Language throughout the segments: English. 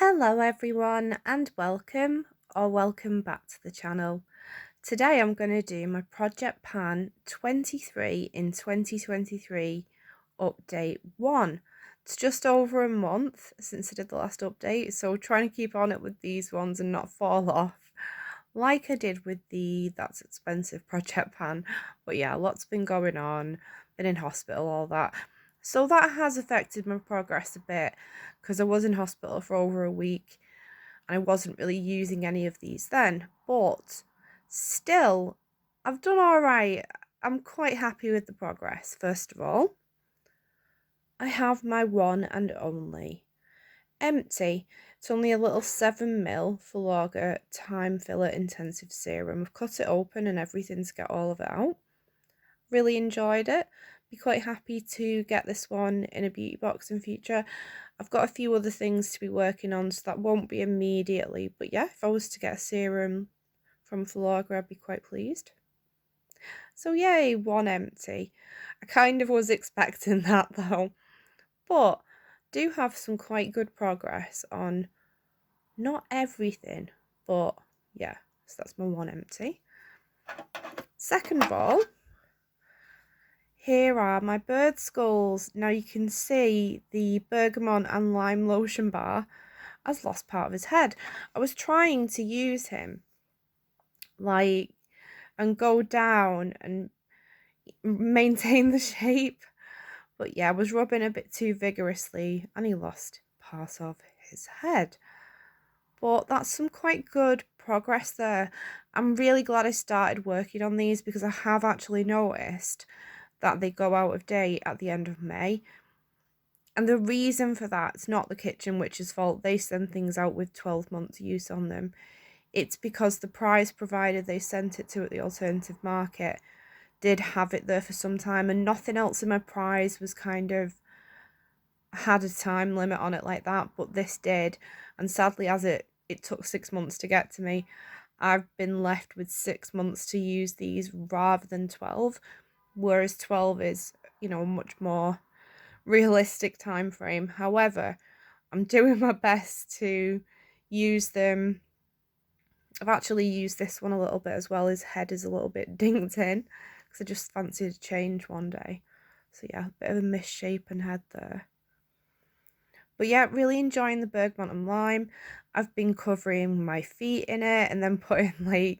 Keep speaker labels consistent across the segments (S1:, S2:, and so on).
S1: Hello everyone and welcome back to the channel. Today I'm going to do my Project Pan 23 in 2023 update 1. It's just over a month since I did the last update, so trying to keep on it with these ones and not fall off like I did with the That's Expensive Project Pan. But yeah, lots been going on, been in hospital, all that. So that has affected my progress a bit because I was in hospital for over a week and I wasn't really using any of these then. But still, I've done all right. I'm quite happy with the progress. First of all, I have my one and only empty. It's only a little 7ml Filorga Time Filler Intensive Serum. I've cut it open and everything to get all of it out. Really enjoyed it. Be quite happy to get this one in a beauty box in future. I've got a few other things to be working on, so that won't be immediately. But yeah, if I was to get a serum from Filorga, I'd be quite pleased. So yay, one empty. I kind of was expecting that though. But do have some quite good progress on not everything, but yeah, so that's my one empty. Second of all, here are my bird skulls. Now you can see the bergamot and lime lotion bar has lost part of his head. I was trying to use him and go down and maintain the shape, but yeah, I was rubbing a bit too vigorously and he lost part of his head. But that's some quite good progress there. I'm really glad I started working on these because I have actually noticed that they go out of date at the end of May. And the reason for that, it's not the Kitchen Witch's fault. They send things out with 12 months use on them. It's because the prize provider they sent it to at the alternative market did have it there for some time, and nothing else in my prize was kind of had a time limit on it like that, but this did. And sadly, as it took 6 months to get to me, I've been left with 6 months to use these rather than 12, whereas 12 is, a much more realistic time frame. However, I'm doing my best to use them. I've actually used this one a little bit as well. His head is a little bit dinked in because I just fancied a change one day. So yeah, a bit of a misshapen head there. But yeah, really enjoying the bergamot and lime. I've been covering my feet in it and then putting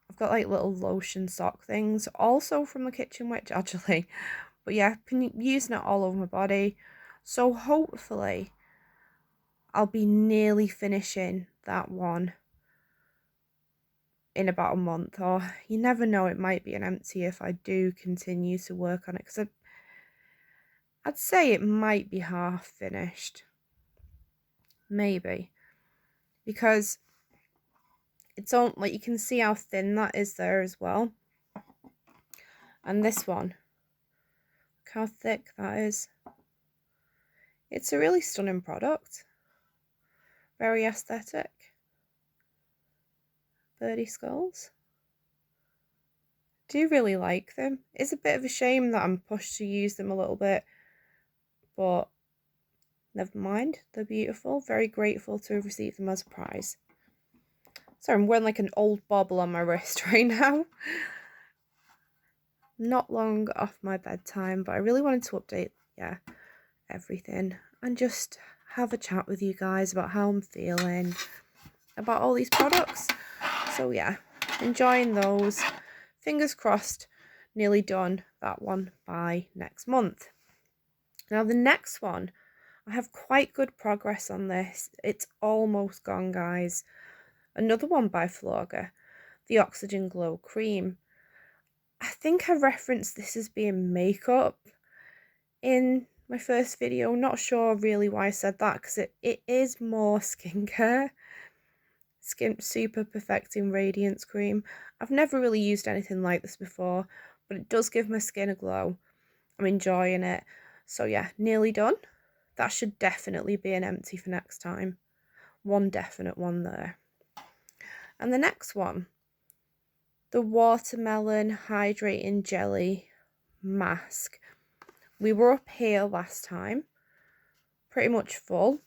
S1: I've got little lotion sock things, also from the Kitchen Witch actually. But yeah, I've been using it all over my body. So hopefully I'll be nearly finishing that one in about a month, or you never know, it might be an empty if I do continue to work on it, because I'd say it might be half finished. Maybe. Because it's on, you can see how thin that is there as well. And this one, look how thick that is. It's a really stunning product. Very aesthetic. Birdie skulls. Do really like them. It's a bit of a shame that I'm pushed to use them a little bit, but never mind. They're beautiful. Very grateful to have received them as a prize. Sorry, I'm wearing an old bobble on my wrist right now. Not long off my bedtime, but I really wanted to update, everything and just have a chat with you guys about how I'm feeling about all these products. So yeah, enjoying those. Fingers crossed, nearly done that one by next month. Now the next one, I have quite good progress on this. It's almost gone, guys. Another one by Filorga, the Oxygen Glow Cream. I think I referenced this as being makeup in my first video. Not sure really why I said that, because it is more skincare. Skin Super Perfecting Radiance Cream. I've never really used anything like this before, but it does give my skin a glow. I'm enjoying it. So yeah, nearly done. That should definitely be an empty for next time. One definite one there. And the next one, the Watermelon Hydrating Jelly Mask. We were up here last time, pretty much full.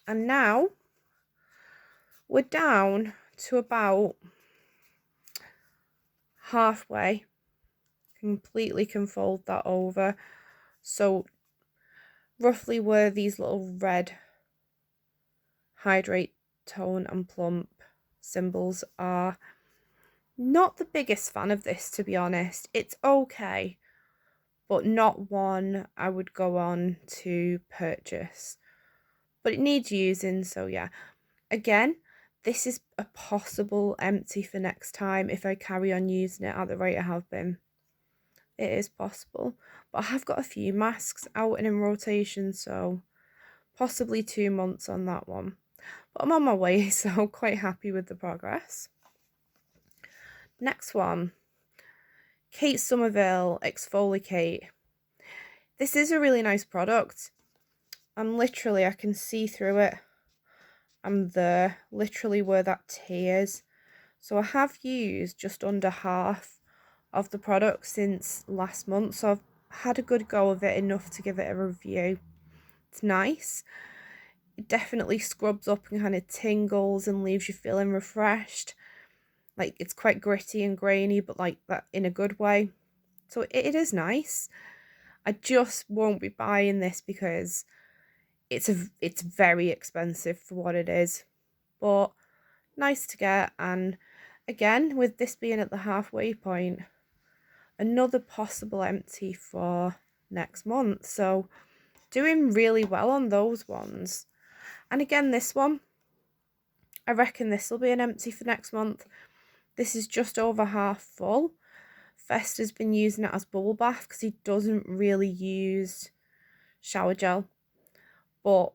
S1: And now We're down to about halfway. Completely can fold that over. So roughly where these little red hydrate, tone and plump symbols are. Not the biggest fan of this, to be honest. It's okay, but not one I would go on to purchase. But it needs using, so yeah. Again, this is a possible empty for next time if I carry on using it at the rate I have been. It is possible. But I have got a few masks out and in rotation, so possibly 2 months on that one. But I'm on my way, so I'm quite happy with the progress. Next one, Kate Somerville Exfoliate. This is a really nice product. And literally, I can see through it. I'm there, literally where that T is. So I have used just under half of the product since last month. So I've had a good go of it, enough to give it a review. It's nice. It definitely scrubs up and kind of tingles and leaves you feeling refreshed. Like, it's quite gritty and grainy, but like that in a good way. So it is nice. I just won't be buying this because it's very expensive for what it is. But nice to get. And again, with this being at the halfway point, another possible empty for next month. So doing really well on those ones. And again, this one, I reckon this will be an empty for next month. This is just over half full. Fester's been using it as bubble bath because he doesn't really use shower gel. But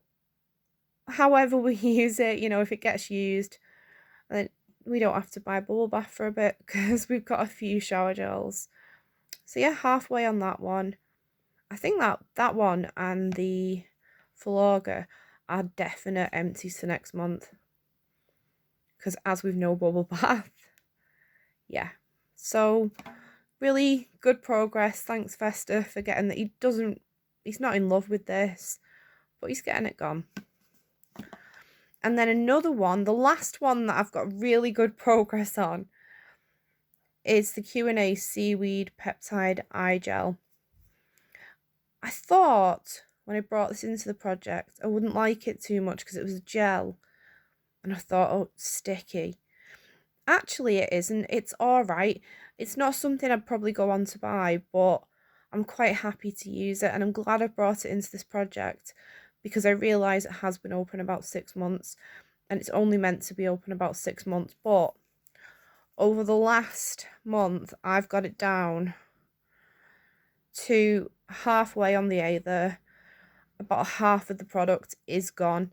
S1: however we use it, you know, if it gets used, then we don't have to buy bubble bath for a bit because we've got a few shower gels. So yeah, halfway on that one. I think that one and the Flogger are definite empties for next month. Because as we've no bubble bath. Yeah. So really good progress. Thanks Fester for getting that. He's not in love with this, but he's getting it gone. And then another one, the last one that I've got really good progress on, is the Q&A Seaweed Peptide Eye Gel. I thought when I brought this into the project, I wouldn't like it too much because it was a gel. And I thought, oh, it's sticky. Actually, it isn't. It's alright. It's not something I'd probably go on to buy, but I'm quite happy to use it. And I'm glad I brought it into this project because I realise it has been open about 6 months. And it's only meant to be open about 6 months. But over the last month, I've got it down to halfway on the A there. About half of the product is gone.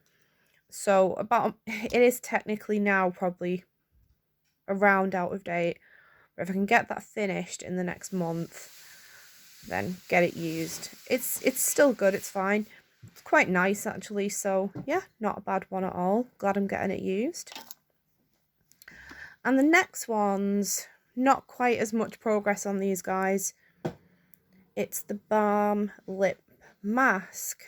S1: So it is technically now probably around out of date. But if I can get that finished in the next month, then get it used. It's still good, it's fine. It's quite nice actually, so yeah, not a bad one at all. Glad I'm getting it used. And the next one's not quite as much progress on these guys. It's the Balm Lip Mask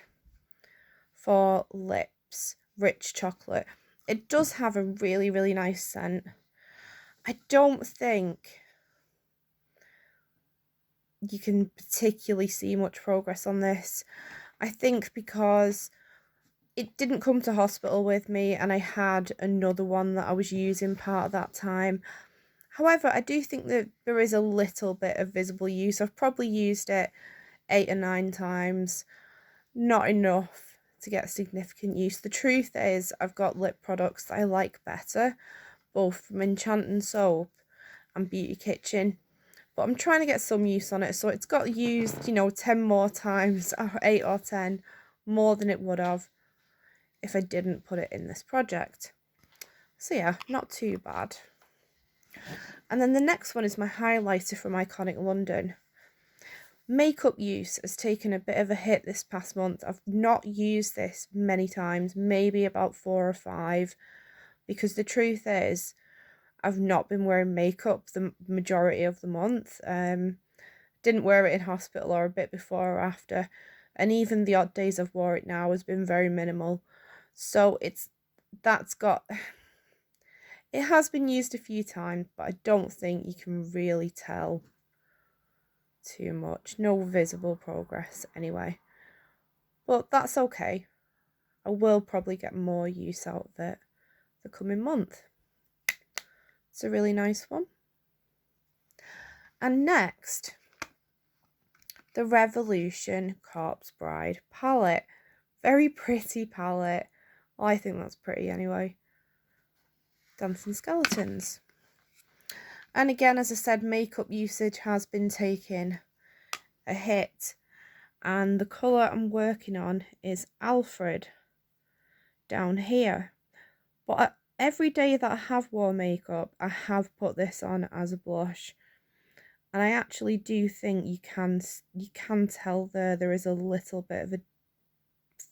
S1: for lips, rich chocolate. It does have a really, really nice scent. I don't think you can particularly see much progress on this. I think because it didn't come to hospital with me and I had another one that I was using part of that time. However, I do think that there is a little bit of visible use. I've probably used it 8 or 9 times. Not enough to get significant use. The truth is, I've got lip products that I like better, both from Enchant and Soap and Beauty Kitchen. But I'm trying to get some use on it. So it's got used, 10 more times, or 8 or 10 more than it would have if I didn't put it in this project. So yeah, not too bad. And then the next one is my highlighter from Iconic London. Makeup use has taken a bit of a hit this past month. I've not used this many times, maybe about 4 or 5, because the truth is I've not been wearing makeup the majority of the month. Didn't wear it in hospital or a bit before or after, and even the odd days I've wore it now has been very minimal. So that's got It has been used a few times, but I don't think you can really tell too much. No visible progress anyway. But that's okay. I will probably get more use out of it the coming month. It's a really nice one. And next, the Revolution Corpse Bride palette. Very pretty palette. Well, I think that's pretty anyway. Dancing Skeletons. And again, as I said, makeup usage has been taking a hit. And the colour I'm working on is Alfred down here. But every day that I have worn makeup, I have put this on as a blush. And I actually do think you can tell there is a little bit of a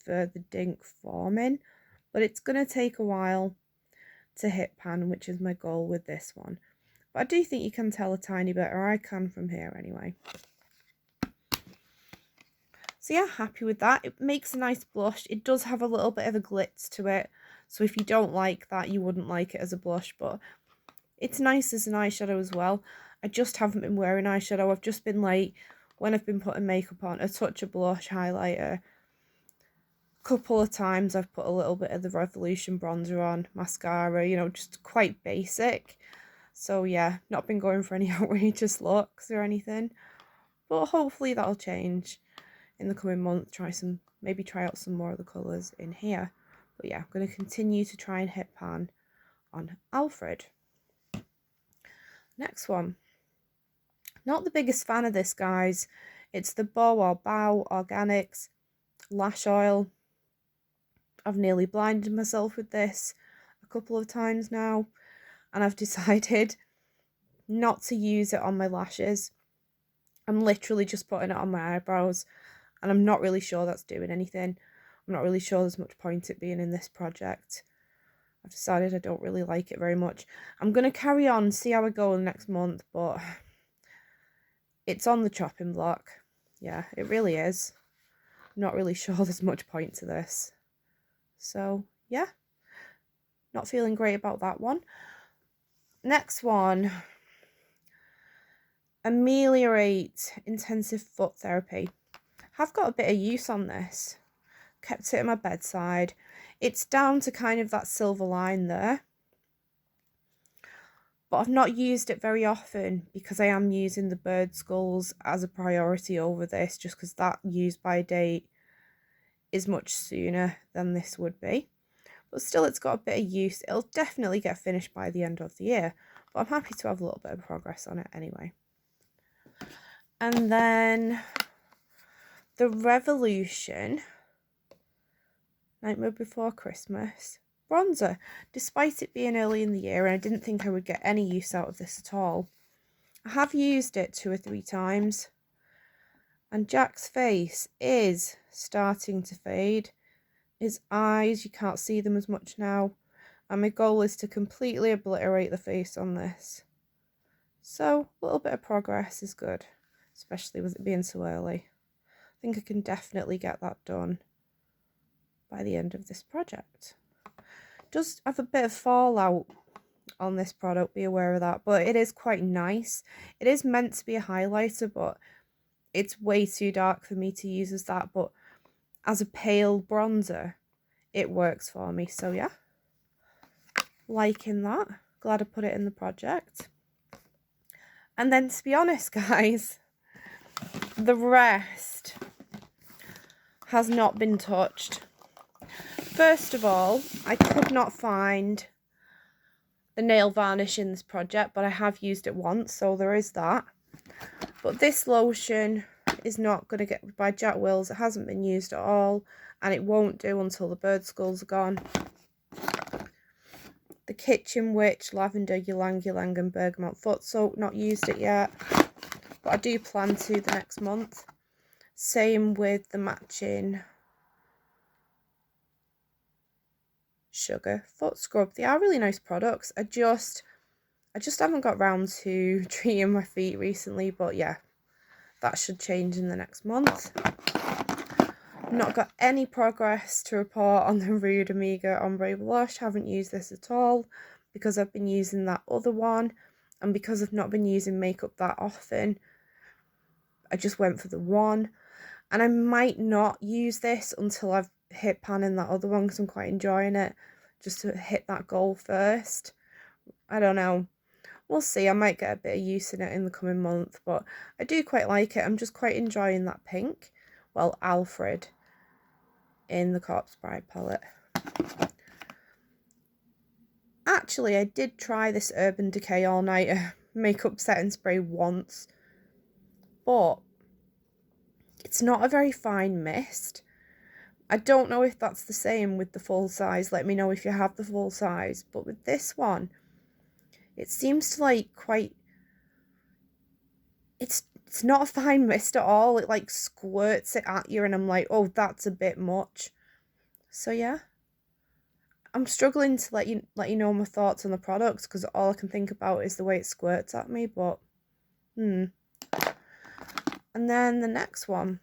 S1: further dink forming, but it's going to take a while to hit pan, which is my goal with this one. But I do think you can tell a tiny bit, or I can from here anyway. So yeah, happy with that. It makes a nice blush. It does have a little bit of a glitz to it, so if you don't like that, you wouldn't like it as a blush, but it's nice as an eyeshadow as well. I just haven't been wearing eyeshadow. I've just been like, when I've been putting makeup on, a touch of blush, highlighter. A couple of times I've put a little bit of the Revolution bronzer on, mascara, you know, just quite basic. So yeah, not been going for any outrageous looks or anything. But hopefully that'll change in the coming month. Maybe try out some more of the colours in here. But yeah, I'm going to continue to try and hit pan on Alfred. Next one. Not the biggest fan of this, guys. It's the Bow Organics Lash Oil. I've nearly blinded myself with this a couple of times now, and I've decided not to use it on my lashes. I'm literally just putting it on my eyebrows, and I'm not really sure that's doing anything. I'm not really sure there's much point it being in this project. I've decided I don't really like it very much. I'm going to carry on, see how I go in the next month, but it's on the chopping block. Yeah, it really is. I'm not really sure there's much point to this. So, yeah. Not feeling great about that one. Next one. Ameliorate Intensive Foot Therapy. I've got a bit of use on this. Kept it at my bedside. It's down to kind of that silver line there. But I've not used it very often because I am using the bird skulls as a priority over this, just because that use by date is much sooner than this would be. But still, it's got a bit of use. It'll definitely get finished by the end of the year, but I'm happy to have a little bit of progress on it anyway. And then the Revolution Nightmare Before Christmas bronzer. Despite it being early in the year and I didn't think I would get any use out of this at all, I have used it 2 or 3 times, and Jack's face is starting to fade. His eyes, you can't see them as much now, and my goal is to completely obliterate the face on this. So a little bit of progress is good, especially with it being so early. I think I can definitely get that done by the end of this project. Does have a bit of fallout on this product, be aware of that, but it is quite nice. It is meant to be a highlighter, but it's way too dark for me to use as that, but as a pale bronzer it works for me. So yeah, liking that. Glad I put it in the project. And then, to be honest, guys, the rest has not been touched. First of all, I could not find the nail varnish in this project, but I have used it once, so there is that. But this lotion is not going to get by Jack Wills. It hasn't been used at all, and it won't do until the bird skulls are gone. The Kitchen Witch Lavender Ylang Ylang and Bergamot Foot Soak, not used it yet, but I do plan to the next month. Same with the matching Sugar Foot Scrub. They are really nice products. I just haven't got round to treating my feet recently, but yeah, that should change in the next month. Not got any progress to report on the Rude Omega Ombre Blush. Haven't used this at all. because I've been using that other one, and because I've not been using makeup that often, I just went for the one. And I might not use this until I've hit pan in that other one, because I'm quite enjoying it, just to hit that goal first. I don't know. We'll see. I might get a bit of use in it in the coming month, but I do quite like it. I'm just quite enjoying that pink. Well, Alfred in the Corpse Bride palette. Actually, I did try this Urban Decay All Nighter makeup setting spray once, but it's not a very fine mist. I don't know if that's the same with the full size. Let me know if you have the full size. But with this one, it seems to like quite... It's not a fine mist at all. It like squirts it at you and I'm like, oh, that's a bit much. So yeah. I'm struggling to let you know my thoughts on the products, because all I can think about is the way it squirts at me, but And then the next one,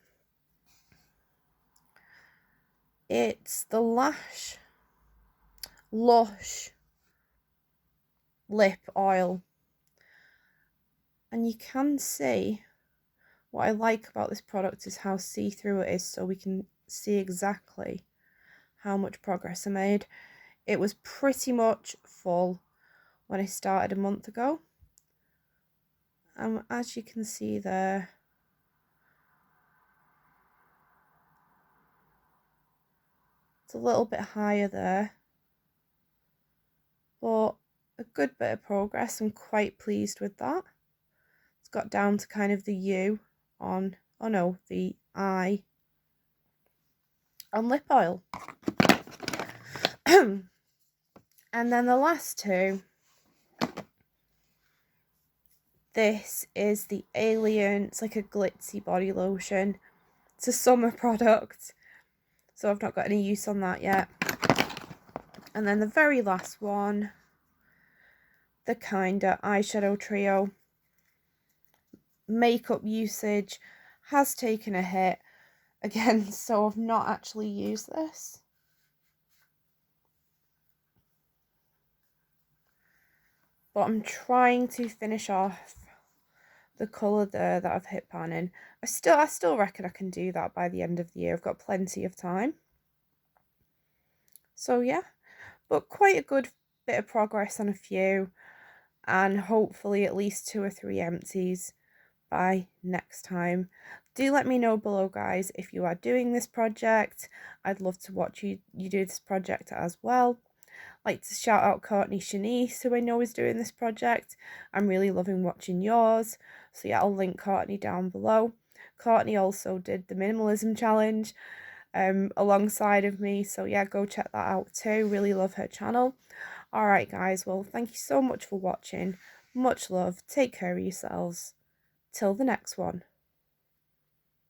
S1: it's the Lush lip oil. And you can see, what I like about this product is how see-through it is, so we can see exactly how much progress I made. It was pretty much full when I started a month ago. As you can see there, it's a little bit higher there, but a good bit of progress. I'm quite pleased with that. It's got down to kind of the U on, oh no, the I on lip oil. And then the last two, this is the Alien, it's like a glitzy body lotion. It's a summer product, so I've not got any use on that yet. And then the very last one, the Kinda eyeshadow trio. Makeup usage has taken a hit again, so I've not actually used this. But I'm trying to finish off the colour there that I've hit pan in. I still reckon I can do that by the end of the year. I've got plenty of time. So yeah, but quite a good bit of progress on a few, and hopefully at least 2 or 3 empties by next time. Do let me know below, guys, if you are doing this project. I'd love to watch you do this project as well. I'd like to shout out Courtney Shanice, who I know is doing this project. I'm really loving watching yours. So yeah, I'll link Courtney down below. Courtney also did the minimalism challenge alongside of me, so yeah, go check that out too. Really love her channel. Alright guys, well, thank you so much for watching. Much love. Take care of yourselves. Till the next one.